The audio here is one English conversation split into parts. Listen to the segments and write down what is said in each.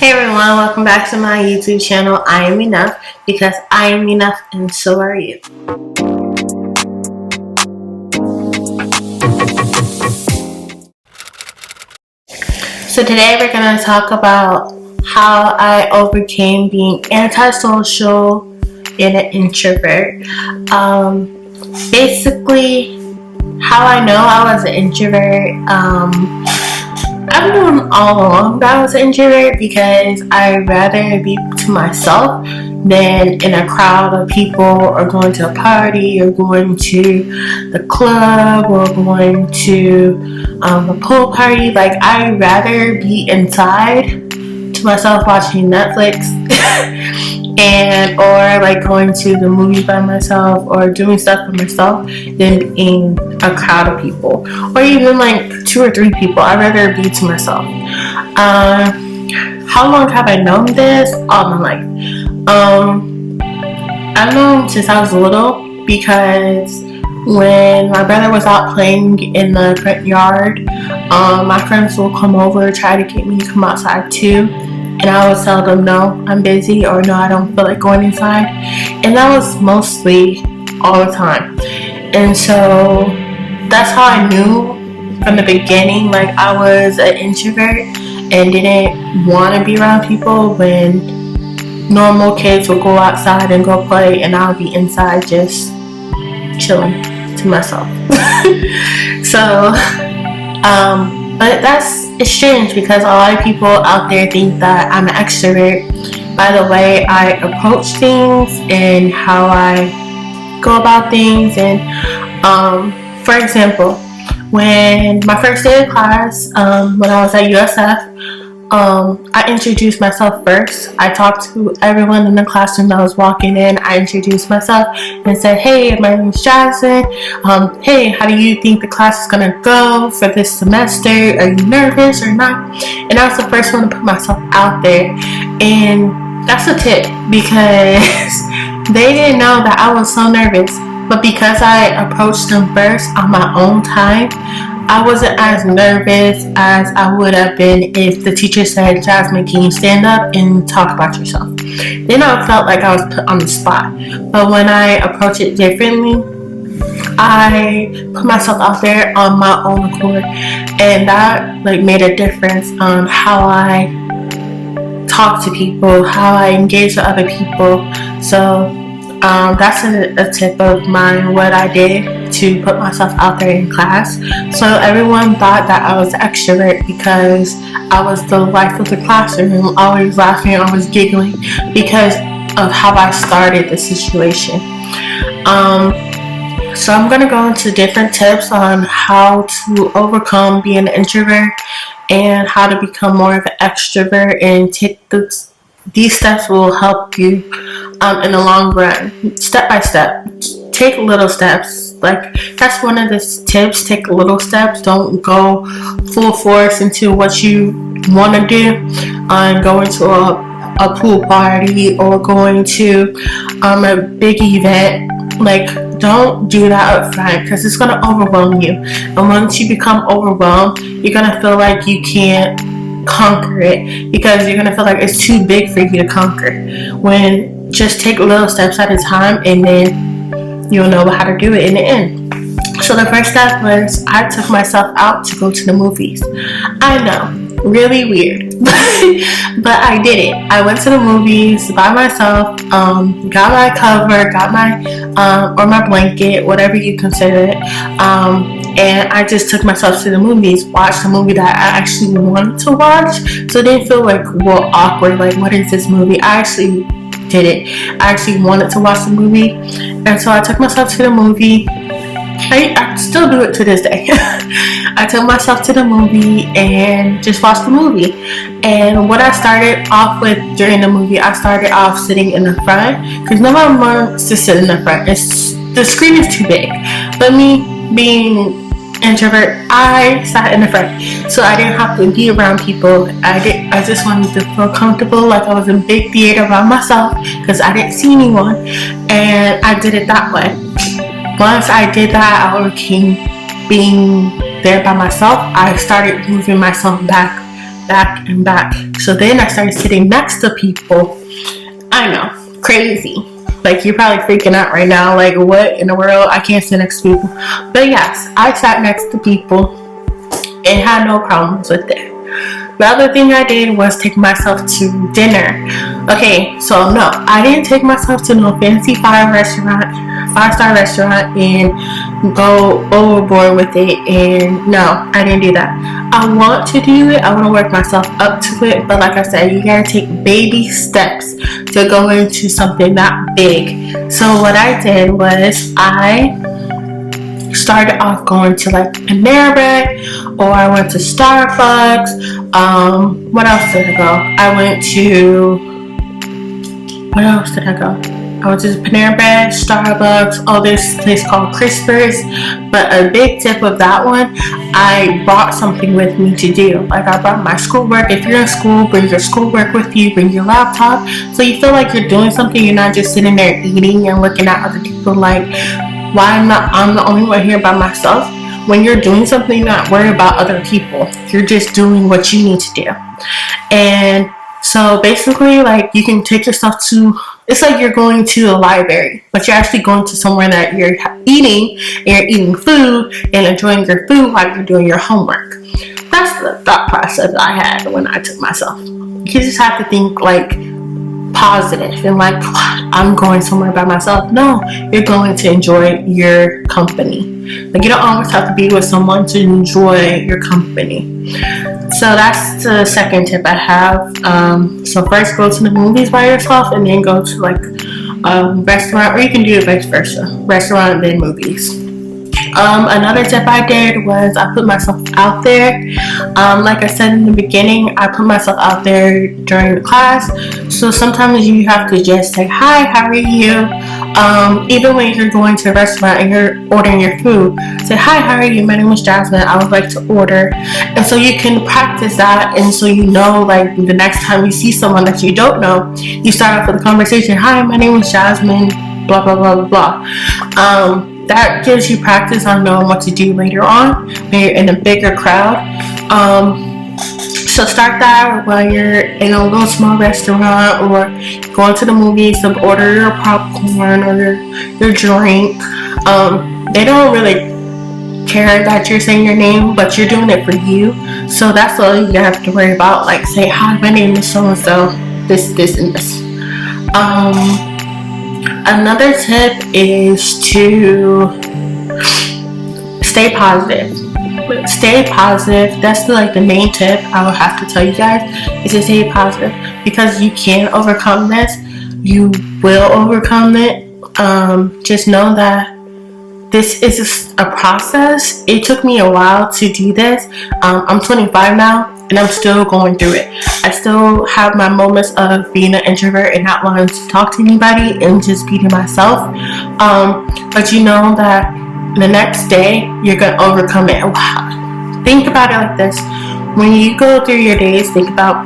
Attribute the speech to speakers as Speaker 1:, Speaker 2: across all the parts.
Speaker 1: Hey everyone, welcome back to my YouTube channel. I am enough because I am enough and so are you. So today we're going to talk about how I overcame being antisocial and an introvert. Basically, how I know I was an introvert. I've known all along that I was an introvert because I'd rather be to myself than in a crowd of people, or going to a party, or going to the club, or going to a pool party. Like, I'd rather be inside to myself watching Netflix and or like going to the movies by myself or doing stuff by myself than in a crowd of people, or even like 2 or 3 people. I'd rather be to myself. How long have I known this? All my life. I've known since I was little, because when my brother was out playing in the front yard, my friends will come over, try to get me to come outside too. And I would tell them, no, I'm busy, or no, I don't feel like going inside. And that was mostly all the time. And so that's how I knew from the beginning, like, I was an introvert and didn't want to be around people when normal kids would go outside and go play, and I would be inside just chilling to myself. So, but it's strange because a lot of people out there think that I'm an extrovert by the way I approach things and how I go about things. And for example, when my first day of class, when I was at USF, I introduced myself first. I talked to everyone in the classroom that was walking in. I introduced myself and said, hey, my name is Jasmine. Hey, how do you think the class is going to go for this semester? Are you nervous or not? And I was the first one to put myself out there. And that's a tip, because they didn't know that I was so nervous. But because I approached them first on my own time, I wasn't as nervous as I would have been if the teacher said, Jasmine, can you stand up and talk about yourself? Then I felt like I was put on the spot. But when I approach it differently, I put myself out there on my own accord, and that like made a difference on how I talk to people, how I engage with other people. So that's a tip of mine, what I did to put myself out there in class. So everyone thought that I was an extrovert because I was the life of the classroom, always laughing, always giggling, because of how I started the situation. So I'm going to go into different tips on how to overcome being an introvert and how to become more of an extrovert, and take these steps will help you in the long run, step by step. Take little steps. Like, that's one of the tips. Take little steps. Don't go full force into what you want to do, and going to a pool party or going to a big event. Like, don't do that up front, because it's going to overwhelm you. And once you become overwhelmed, you're going to feel like you can't conquer it, because you're going to feel like it's too big for you to conquer. When just take little steps at a time, and then you'll know how to do it in the end. So the first step was I took myself out to go to the movies. I know, really weird, but I did it. I went to the movies by myself, got my cover, got my or my blanket, whatever you consider it, and I just took myself to the movies, watched a movie that I actually wanted to watch, so it didn't feel like real awkward, like, what is this movie? I actually did it. I actually wanted to watch the movie, and so I took myself to the movie. I still do it to this day. I took myself to the movie and just watched the movie. And what I started off with during the movie, I started off sitting in the front, because no one wants to sit in the front. The screen is too big. But me being introvert, I sat in the front, so I didn't have to be around people. I just wanted to feel comfortable, like I was in a big theater by myself, because I didn't see anyone, and I did it that way. Once I did that, I overcame being there by myself. I started moving myself back and back, So then I started sitting next to people. I know, crazy. Like, you're probably freaking out right now. Like, what in the world? I can't sit next to people. But yes, I sat next to people and had no problems with it. The other thing I did was take myself to dinner. Okay, so no, I didn't take myself to no fancy five-star restaurant and go overboard with it. And no, I didn't do that. I want to do it. I want to work myself up to it. But like I said, you gotta take baby steps to go into something that big. So what I did was I started off going to like ANTISOCIAL, or I went to Starbucks. What else did I go? What else did I go? I went to ANTISOCIAL, Starbucks, this place called Crispers. But a big tip of that one, I brought something with me to do. Like, I brought my schoolwork. If you're in school, bring your schoolwork with you, bring your laptop. So you feel like you're doing something, you're not just sitting there eating and looking at other people like, why I'm the only one here by myself. When you're doing something, you're not worried about other people. You're just doing what you need to do. And so basically, like, you can take yourself to, it's like you're going to a library, but you're actually going to somewhere that you're eating, and you're eating food and enjoying your food while you're doing your homework. That's the thought process I had when I took myself. You just have to think like positive and like, I'm going somewhere by myself. No, you're going to enjoy your company. Like, you don't always have to be with someone to enjoy your company. So that's the second tip I have. So first, go to the movies by yourself, and then go to like a restaurant, or you can do it vice versa, restaurant then movies. Another tip I did was I put myself out there. Like I said in the beginning, I put myself out there during the class. So sometimes you have to just say, hi, how are you? Even when you're going to a restaurant and you're ordering your food, say, hi, how are you? My name is Jasmine. I would like to order. And so you can practice that. And so you know, like, the next time you see someone that you don't know, you start off with a conversation. Hi, my name is Jasmine, blah, blah, blah, blah, blah. That gives you practice on knowing what to do later on when you're in a bigger crowd. So start that while you're in a little small restaurant, or going to the movies to order your popcorn or your drink. They don't really care that you're saying your name, but you're doing it for you. So that's all you have to worry about. Like, say, hi, my name is so-and-so, this, and this. Another tip is to stay positive. Stay positive. That's like the main tip I would have to tell you guys, is to stay positive, because you can overcome this. You will overcome it. Just know that this is a process. It took me a while to do this. I'm 25 now, and I'm still going through it. I still have my moments of being an introvert and not wanting to talk to anybody and just be to myself. But you know that the next day you're gonna overcome it. Think about it like this: when you go through your days, think about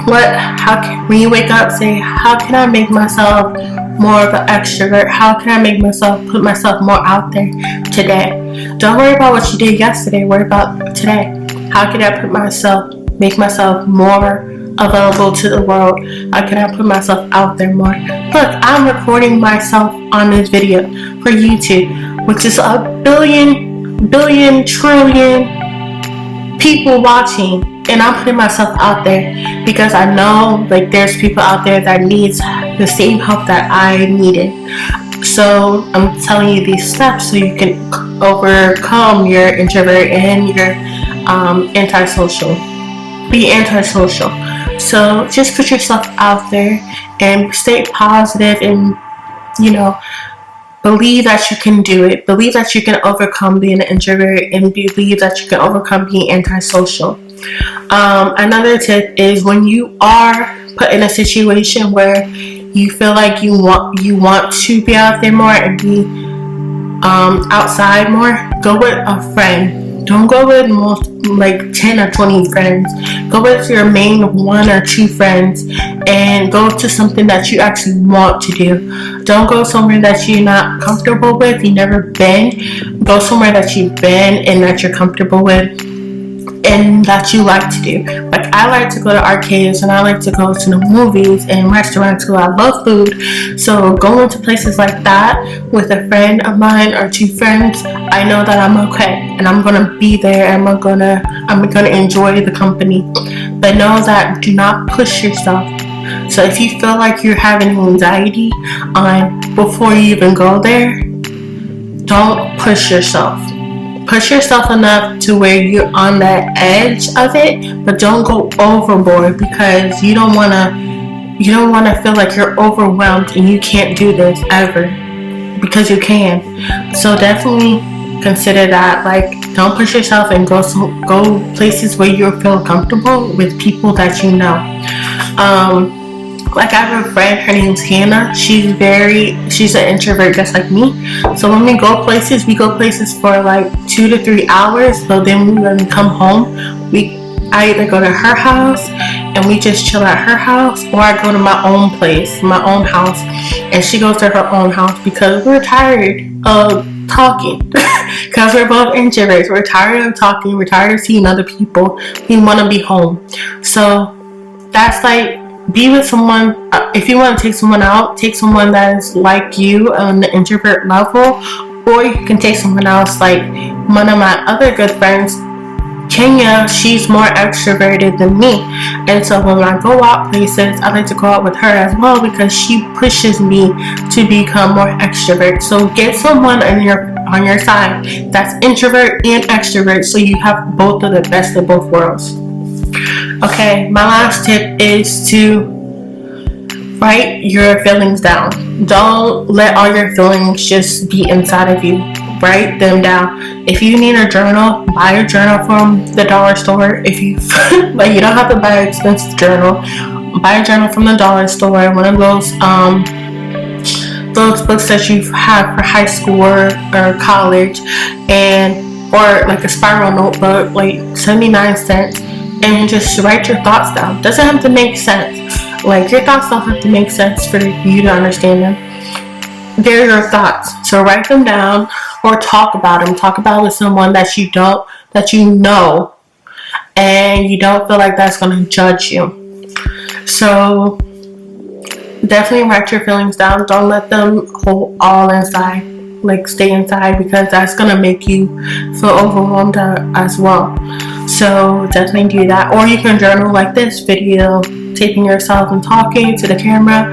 Speaker 1: when you wake up, say, how can I make myself more of an extrovert? How can I put myself more out there today? Don't worry about what you did yesterday. Worry about today. How can I make myself more available to the world? How can I put myself out there more? Look, I'm recording myself on this video for YouTube, which is a billion trillion people watching, and I'm putting myself out there because I know, like, there's people out there that needs the same help that I needed. So I'm telling you these steps so you can overcome your introvert and your antisocial. Be antisocial. So just put yourself out there and stay positive, and believe that you can do it. Believe that you can overcome being an introvert, and believe that you can overcome being antisocial. Another tip is, when you are put in a situation where you feel like you want to be out there more and be outside more, go with a friend. Don't go with like 10 or 20 friends. Go with your main 1 or 2 friends, and go to something that you actually want to do. Don't go somewhere that you're not comfortable with, you've never been. Go somewhere that you've been and that you're comfortable with. and that you like to do. Like, I like to go to arcades and I like to go to the movies and restaurants because I love food. So going to places like that with a friend of mine or two friends, I know that I'm okay and I'm gonna be there and I'm gonna enjoy the company. But know that do not push yourself. So if you feel like you're having anxiety before you even go there, don't push yourself. Push yourself enough to where you're on that edge of it, but don't go overboard, because you don't want to feel like you're overwhelmed and you can't do this ever, because you can. So definitely consider that. Like, don't push yourself and go places where you feel comfortable with people that you know. Like, I have a friend, her name's Hannah. She's an introvert just like me. So when we go places for like 2 to 3 hours. So then when we come home, I either go to her house and we just chill at her house, or I go to my own place, my own house, and she goes to her own house, because we're tired of talking. Because we're both introverts. We're tired of talking. We're tired of seeing other people. We want to be home. So that's like, be with someone. If you want to take someone out, take someone that is like you on the introvert level, or you can take someone else. Like, one of my other good friends, Kenya, she's more extroverted than me, and so when I go out places, I like to go out with her as well, because she pushes me to become more extrovert. So get someone on your side that's introvert and extrovert, so you have both of the best of both worlds. Okay, my last tip is to write your feelings down. Don't let all your feelings just be inside of you. Write them down. If you need a journal, buy a journal from the dollar store. If you like, you don't have to buy an expensive journal. Buy a journal from the dollar store. One of those books that you have for high school or college, or like a spiral notebook, like 79 cents. And just write your thoughts down. Doesn't have to make sense. Like, your thoughts don't have to make sense for you to understand them. They're your thoughts. So write them down, or talk about them. Talk about it with someone that you know, and you don't feel like that's going to judge you. So definitely write your feelings down. Don't let them hold all inside. Like, stay inside, because that's going to make you feel overwhelmed as well. So definitely do that. Or you can journal like this video, taping yourself and talking to the camera.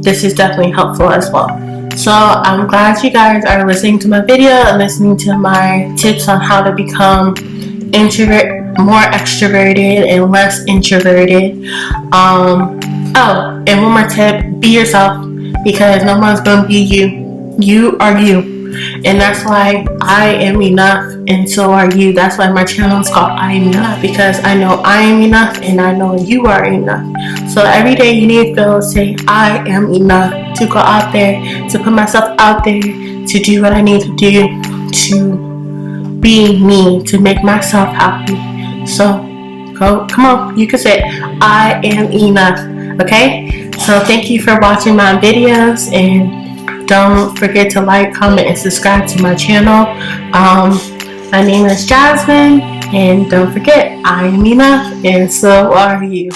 Speaker 1: This is definitely helpful as well. So I'm glad you guys are listening to my video and listening to my tips on how to become more extroverted and less introverted. And one more tip: be yourself, because no one's gonna be you. You are you. And that's why I am enough, and so are you. That's why my channel is called I Am Enough, because I know I am enough and I know you are enough. So every day you need to say, I am enough, to go out there, to put myself out there, to do what I need to do, to be me, to make myself happy. So come on, you can say, I am enough. Okay? So thank you for watching my videos, and don't forget to like, comment, and subscribe to my channel. My name is Jasmine, and don't forget, I am enough, and so are you.